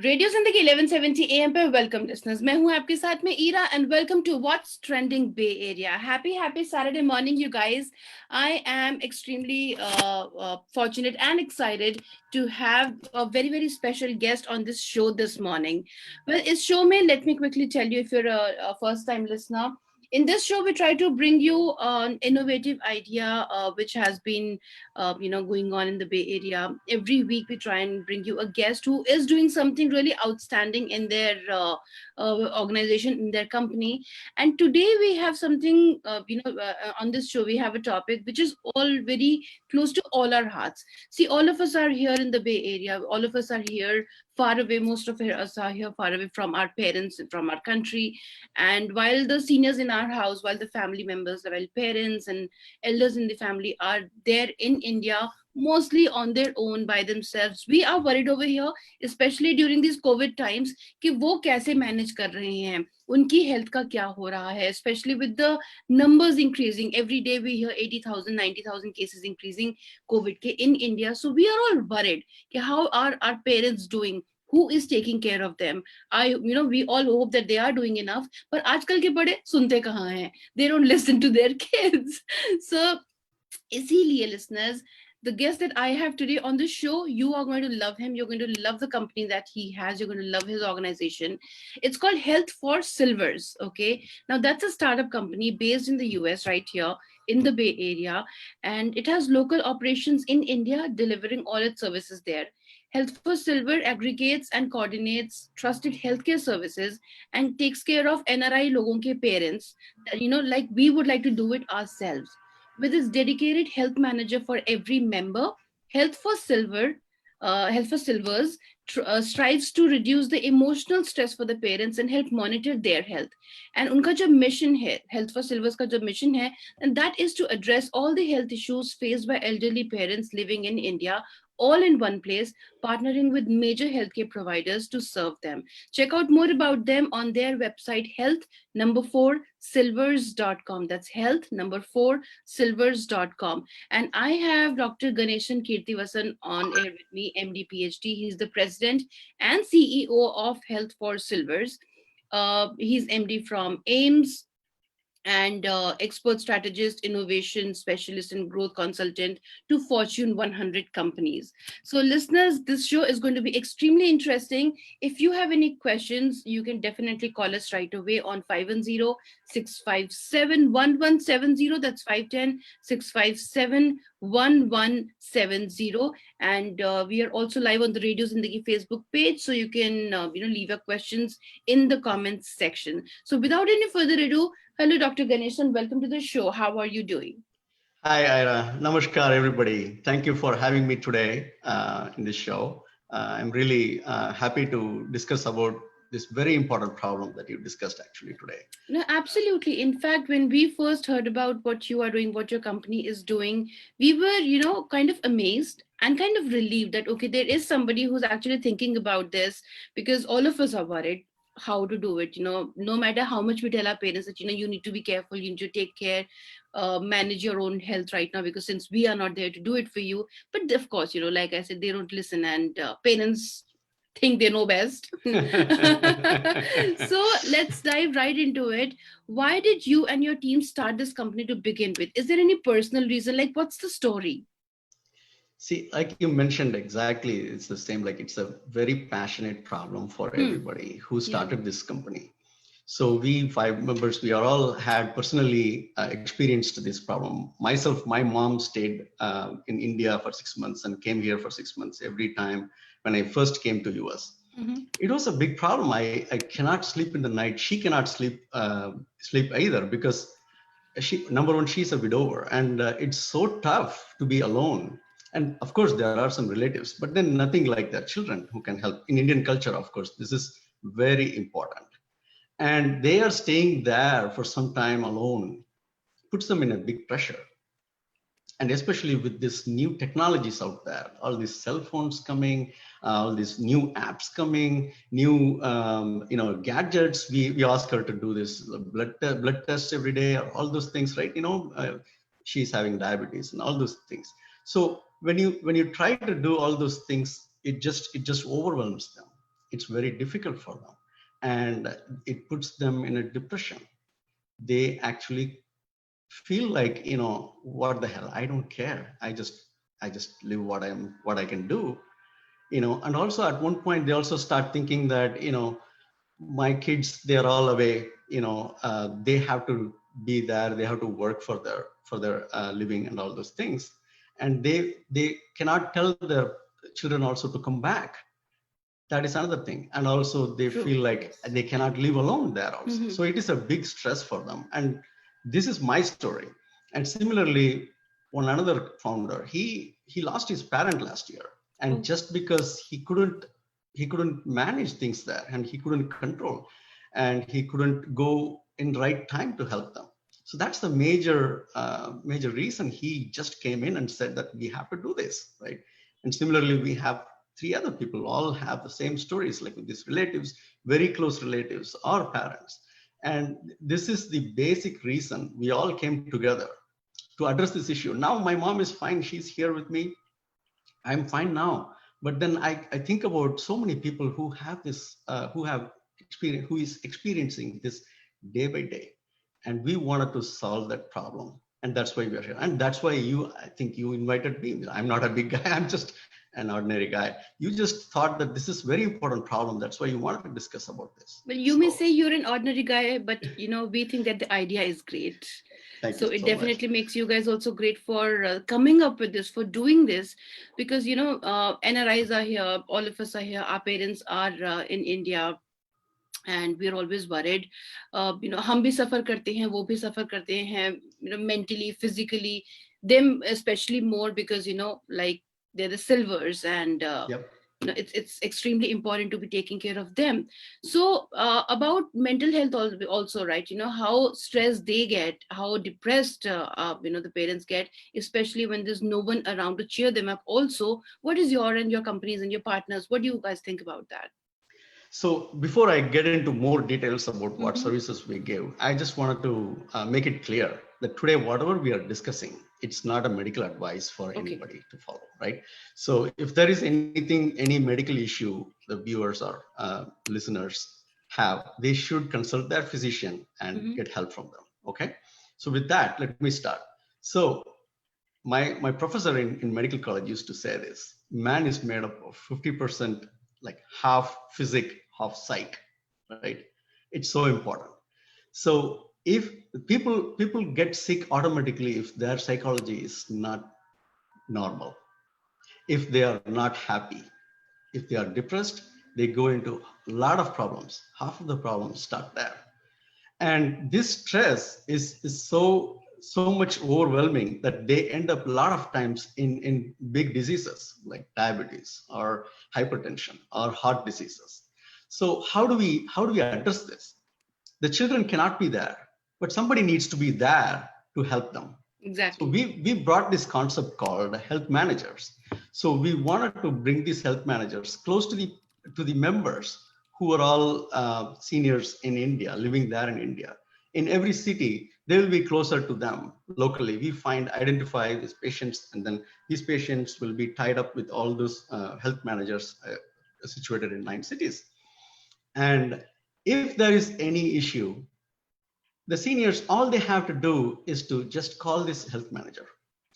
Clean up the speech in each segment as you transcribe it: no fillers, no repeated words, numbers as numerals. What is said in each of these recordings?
Radio जिंदगी 1170 AM पे welcome listeners. मैं हूं आपके साथ में Ira and welcome to what's trending Bay Area. Happy Saturday morning you guys. I am extremely fortunate and excited to have a very special guest on this show this morning. Well, इस show में let me quickly tell you, if you're a first time listener, in this show we try to bring you an innovative idea which has been going on in the Bay Area. Every week we try and bring you a guest who is doing something really outstanding in their organization, in their company. And today we have something, on this show we have a topic which is all very close to all our hearts. See, all of us are here in the Bay Area. All of us are here far away. Most of us are here far away from our parents and from our country. And while the seniors in our house, while the family members, while parents and elders in the family are there in India, mostly on their own by themselves, we are worried over here, especially during these COVID times, कि वो कैसे manage कर रहे हैं, उनकी health का क्या हो रहा है, especially with the numbers increasing. Every day we hear 80,000, 90,000 cases increasing COVID के in India. So we are all worried कि how are our parents doing, who is taking care of them. We all hope that they are doing enough, but आजकल के बड़े सुनते कहाँ हैं, they don't listen to their kids. So इसीलिए listeners, the guest that I have today on the show, you are going to love him. You're going to love the company that he has. You're going to love his organization. It's called Health for Silvers. Okay. Now, that's a startup company based in the US, right here in the Bay Area. And it has local operations in India, delivering all its services there. Health for Silver aggregates and coordinates trusted healthcare services and takes care of NRI logon ke parents, like we would like to do it ourselves. With its dedicated health manager for every member, Health for Silver, Health for Silvers strives to reduce the emotional stress for the parents and help monitor their health. And उनका जो mission है, Health for Silvers का जो mission है, and that is to address all the health issues faced by elderly parents living in India, all in one place, partnering with major healthcare providers to serve them. Check out more about them on their website, health number 4 silvers.com. That's health number 4 silvers.com. And I have Dr. Ganeshan Kirtivasan on air with me, MD PhD. He's the president and CEO of Health for Silvers. He's MD from AIMS and expert strategist, innovation specialist, and growth consultant to Fortune 100 companies. So, listeners, this show is going to be extremely interesting. If you have any questions, you can definitely call us right away on 510-657-1170. That's 510-657-1170. And we are also live on the Radio Zindagi Facebook page, so you can leave your questions in the comments section. So, without any further ado, hello, Dr. Ganeshan. Welcome to the show. How are you doing? Hi, Ira. Namaskar, everybody. Thank you for having me today in this show. I'm really happy to discuss about this very important problem that you discussed actually today. No, absolutely. In fact, when we first heard about what you are doing, what your company is doing, we were, kind of amazed and kind of relieved that, okay, there is somebody who's actually thinking about this, because all of us are worried how to do it. No matter how much we tell our parents that, you need to be careful, you need to take care, manage your own health right now, because since we are not there to do it for you. But of course, like I said, they don't listen, and parents think they know best. So let's dive right into it. Why did you and your team start this company to begin with? Is there any personal reason? Like, what's the story? See, like you mentioned, exactly, it's the same. Like it's a very passionate problem for everybody who Yeah. started this company. So we 5 members, we are all had personally experienced this problem. Myself, my mom stayed in India for 6 months and came here for 6 months every time when I first came to US. It was a big problem. I cannot sleep in the night. She cannot sleep either because she, number one, she's a widower, and it's so tough to be alone. And of course, there are some relatives, but then nothing like their children who can help. In Indian culture, of course, this is very important. And they are staying there for some time alone, puts them in a big pressure. And especially with this new technologies out there, all these cell phones coming, all these new apps coming, new gadgets. We ask her to do this blood test every day, all those things, right? She's having diabetes and all those things. So when you try to do all those things, it just overwhelms them. it's very difficult for them, and it puts them in a depression. They actually feel like, what the hell, I don't care, I just live what I can do. And also at one point they also start thinking that, my kids, they're all away, they have to be there, they have to work for their living and all those things, and they cannot tell their children also to come back. That is another thing. And also they True. feel like Yes. they cannot live alone there also. Mhm. So it is a big stress for them. And this is my story. And similarly, one another founder, he lost his parent last year, Oh. and just because he couldn't manage things there, and he couldn't control, and he couldn't go in right time to help them. So that's the major reason he just came in and said that we have to do this, right? And similarly, we have three other people all have the same stories, like with these relatives, very close relatives or parents. And this is the basic reason we all came together to address this issue. Now my mom is fine, she's here with me, I'm fine now. But then I think about so many people who have this, who is experiencing this day by day, and we wanted to solve that problem, and that's why we are here. And that's why I think you invited me. I'm not a big guy. I'm just an ordinary guy. You just thought that this is very important problem. That's why you wanted to discuss about this. Well, you may So say you're an ordinary guy, but we think that the idea is great. thank you So it so much. definitely makes you guys also great for coming up with this, for doing this, because NRIs are here, all of us are here, our parents are in India, and we're always worried. हम भी सफर करते हैं, वो भी सफर करते हैं, mentally, physically, them especially more, because like they're the silvers, and Yep. it's extremely important to be taking care of them. So about mental health also, right? How stressed they get, how depressed the parents get, especially when there's no one around to cheer them up. Also, what is your and your companies and your partners, what do you guys think about that? So before I get into more details about what Mhm. services we give, I just wanted to make it clear that today, whatever we are discussing, it's not a medical advice for Okay. anybody to follow, right? So if there is anything, any medical issue the viewers or listeners have, they should consult their physician and Mhm. get help from them, okay? So with that, let me start. So my professor in medical college used to say this: man is made up of 50%, like half physic, half psych, right? It's so important. So if people get sick automatically if their psychology is not normal, if they are not happy, if they are depressed, they go into a lot of problems. Half of the problems start there. And this stress is so much overwhelming that they end up a lot of times in big diseases like diabetes or hypertension or heart diseases. So how do we address this? The children cannot be there, but somebody needs to be there to help them. So Exactly. we brought this concept called health managers. So we wanted to bring these health managers close to the members who are all seniors in India, living there in India. In every city, they will be closer to them locally. We identify these patients, and then these patients will be tied up with all those health managers situated in 9 cities. And if there is any issue, the seniors, all they have to do is to just call this health manager.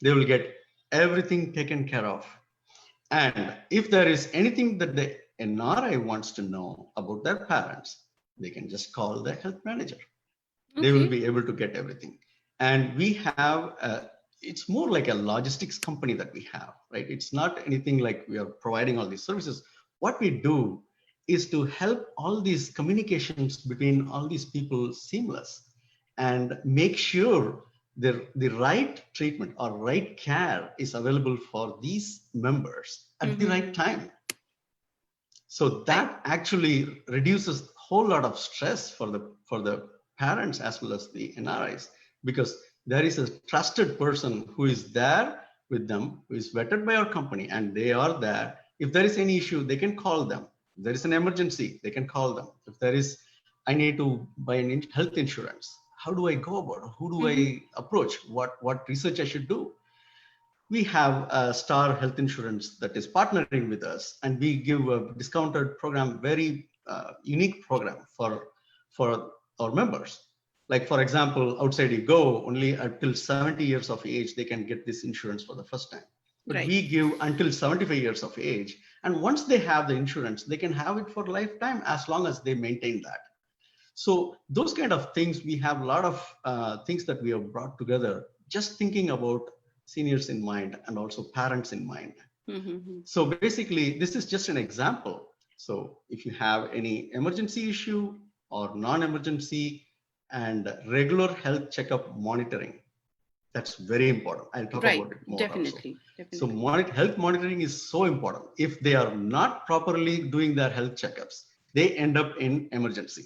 They will get everything taken care of. And if there is anything that the NRI wants to know about their parents, they can just call the health manager. They will Okay. be able to get everything. And we have, it's more like a logistics company that we have, right? It's not anything like we are providing all these services. What we do is to help all these communications between all these people seamless, and make sure the right treatment or right care is available for these members at the right Mhm. time. So that actually reduces a whole lot of stress for the parents as well as the NRIs, because there is a trusted person who is there with them, who is vetted by our company, and they are there. If there is any issue, they can call them. If there is an emergency, they can call them. If there is, I need to buy an health insurance, how do I go about it? Who do Mhm. I approach? What research I should do? we have Star Health Insurance that is partnering with us, and we give a discounted program, very unique program for our members. Like for example, outside you go, only until 70 years of age they can get this insurance for the first time. But Right. we give until 75 years of age, and once they have the insurance, they can have it for lifetime as long as they maintain that. So those kind of things, we have a lot of things that we have brought together, just thinking about seniors in mind and also parents in mind. Mm-hmm. So basically, this is just an example. So if you have any emergency issue or non-emergency and regular health checkup monitoring, that's very important. I'll talk Right. about it more also. Definitely. So Definitely. health monitoring is so important. If they are not properly doing their health checkups, they end up in emergency,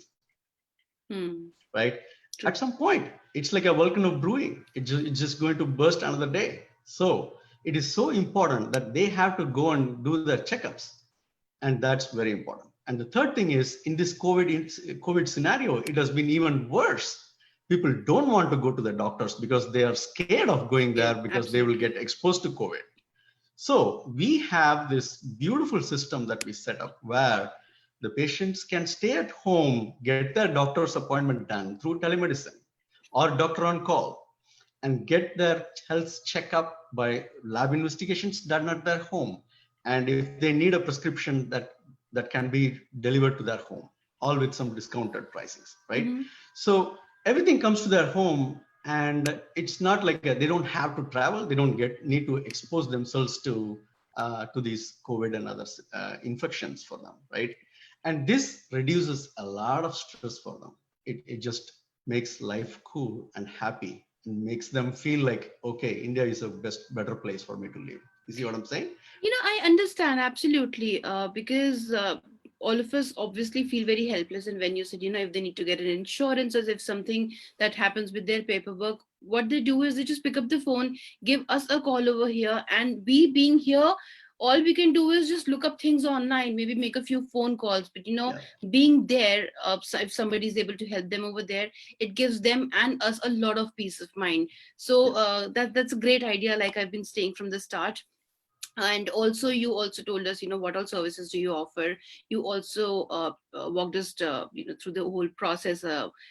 right? True. At some point, it's like a volcano brewing. It's just going to burst another day. So it is so important that they have to go and do their checkups. And that's very important. And the third thing is, in this COVID scenario, it has been even worse. People don't want to go to the doctors because they are scared of going there because they will get exposed to COVID. So we have this beautiful system that we set up where the patients can stay at home, get their doctor's appointment done through telemedicine or doctor on call, and get their health checkup by lab investigations done at their home. And if they need a prescription, that can be delivered to their home, all with some discounted pricings, right? Mm-hmm. So everything comes to their home, and it's not like they don't have to travel. They don't need to expose themselves to these COVID and other infections for them, right? And this reduces a lot of stress for them. It just makes life cool and happy and makes them feel like, okay, India is a better place for me to live. You see what I'm saying? I understand absolutely, because all of us obviously feel very helpless. And when you said, if they need to get an insurance, as if something that happens with their paperwork, what they do is they just pick up the phone, give us a call over here, and we being here, all we can do is just look up things online, maybe make a few phone calls. But Yeah. being there, if somebody is able to help them over there, it gives them and us a lot of peace of mind. So Yes. that's a great idea, like I've been saying from the start. And also, you also told us, what all services do you offer. You also walked us through the whole process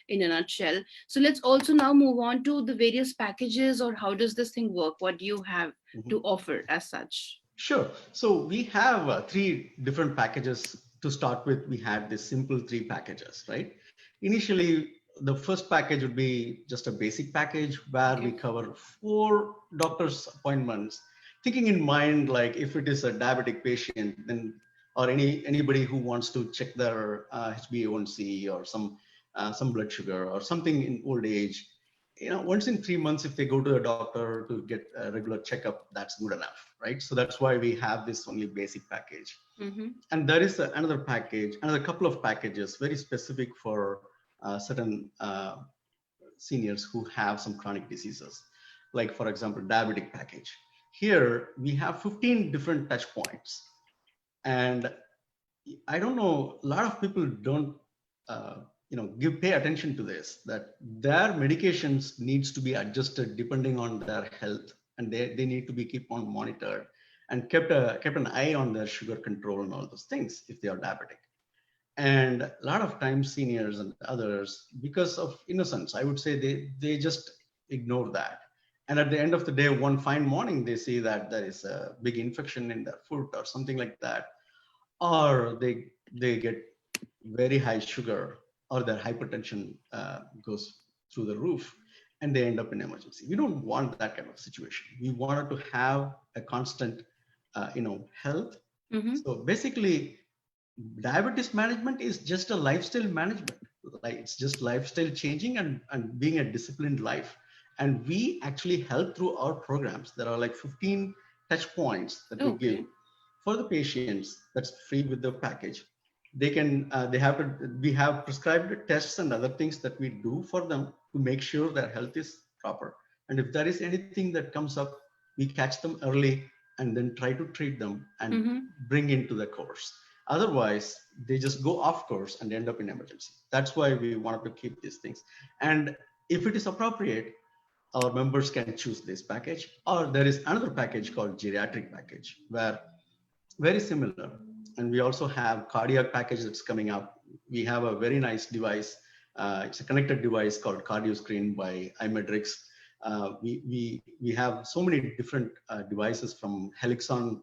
in a nutshell. So let's also now move on to the various packages, or how does this thing work, what do you have Mhm. to offer as such. Sure. So we have three different packages. To start with, we had this simple three packages, right? Initially, the first package would be just a basic package where we Okay. cover 4 doctor's appointments, thinking in mind, like if it is a diabetic patient, then or anybody who wants to check their HbA1c or some blood sugar or something in old age, once in 3 months, if they go to a doctor to get a regular checkup, that's good enough, right? So that's why we have this only basic package. Mm-hmm. And there is another package, another couple of packages very specific for certain seniors who have some chronic diseases, like for example, diabetic package. Here we have 15 different touch points. And I don't know, a lot of people don't pay attention to this, that their medications needs to be adjusted depending on their health, and they need to be keep on monitored and kept an eye on their sugar control and all those things if they are diabetic. And a lot of times seniors and others, because of innocence, I would say, they just ignore that. And at the end of the day, one fine morning, they see that there is a big infection in their foot or something like that, or they get very high sugar, or their hypertension goes through the roof, and they end up in emergency. We don't want that kind of situation. We wanted to have a constant health. Mm-hmm. So basically, diabetes management is just a lifestyle management. Like, it's just lifestyle changing and being a disciplined life. And we actually help through our programs. There are like 15 touch points that we give Okay. for the patients. That's free with the package. They can we have prescribed tests and other things that we do for them to make sure their health is proper. And if there is anything that comes up, we catch them early and then try to treat them and Mm-hmm. bring into the course. Otherwise, they just go off course and end up in emergency. That's why we wanted to keep these things. And if it is appropriate, our members can choose this package, or there is another package called geriatric package, where very similar. And we also have cardiac package that's coming up. We have a very nice device. It's a connected device called CardioScreen by iMedrix. We have so many different devices from Helixon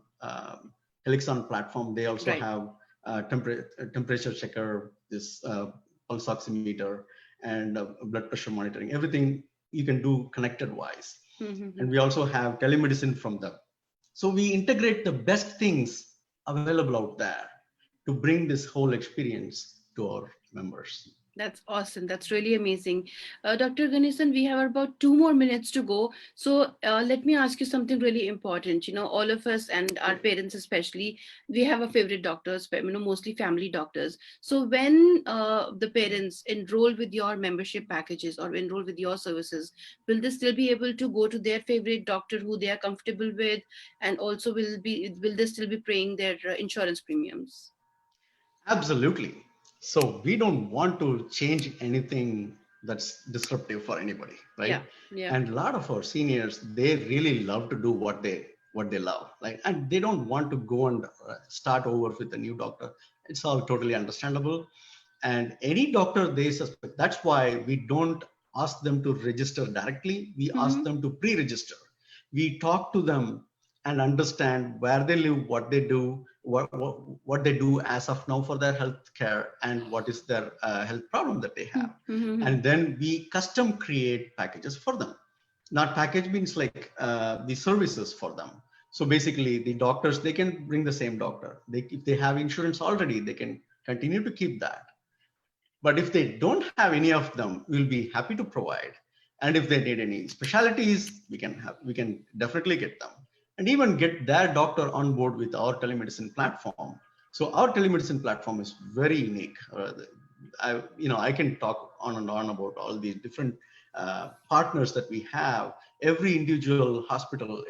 platform. They also Right. have temperature checker, this pulse oximeter, and blood pressure monitoring. Everything you can do connected wise. Mm-hmm. And we also have telemedicine from them. So we integrate the best things available out there to bring this whole experience to our members. That's awesome. That's really amazing. Dr. Ganesan, we have about 2 more minutes to go. So let me ask you something really important. All of us and our parents especially, we have a favorite doctors, mostly family doctors. So when the parents enroll with your membership packages or enroll with your services, will they still be able to go to their favorite doctor who they are comfortable with? And also will they still be paying their insurance premiums? Absolutely. So we don't want to change anything that's disruptive for anybody, right? Yeah. Yeah. And a lot of our seniors, they really love to do what they love, like, and they don't want to go and start over with a new doctor. It's all totally understandable. And any doctor they suspect, that's why we don't ask them to register directly. We ask them to pre-register. We talk to them and understand where they live, what they do, what they do as of now for their health care, and what is their health problem that they have. Mm-hmm. And then we custom create packages for them. Not package means like the services for them. So basically the doctors, they can bring the same doctor. If they have insurance already, they can continue to keep that. But if they don't have any of them, we'll be happy to provide. And if they need any specialties, we can definitely get them, and even get their doctor on board with our telemedicine platform. So our telemedicine platform is very unique. I can talk on and on about all these different partners that we have. Every individual hospital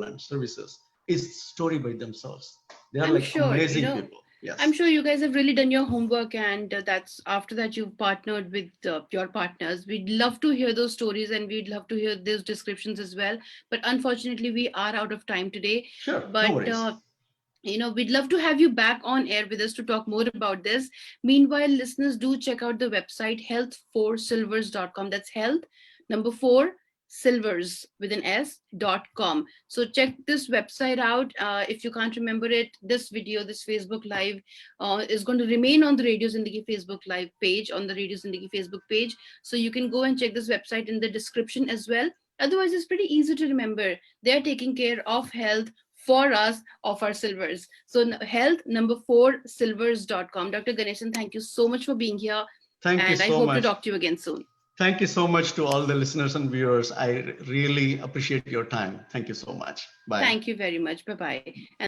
and services is story by themselves. They are I'm like sure, amazing people. Yes. I'm sure you guys have really done your homework, and that's after that you've partnered with your partners. We'd love to hear those stories, and we'd love to hear those descriptions as well. But unfortunately, we are out of time today. Sure, no But worries. we'd love to have you back on air with us to talk more about this. Meanwhile, listeners, do check out the website health4silvers.com. That's health number 4 silvers with an s.com. So check this website out. If you can't remember it, this video, this Facebook live is going to remain on the Radio Zindagi Facebook live page, on the Radio Zindagi Facebook page. So you can go and check this website in the description as well. Otherwise, it's pretty easy to remember. They're taking care of health for us, of our silvers. So health number 4 silvers.com. Dr. Ganesan, thank you so much for being here. Thank you so much. And I hope to talk to you again soon. Thank you so much to all the listeners and viewers. I really appreciate your time. Thank you so much. Bye. Thank you very much. Bye-bye. And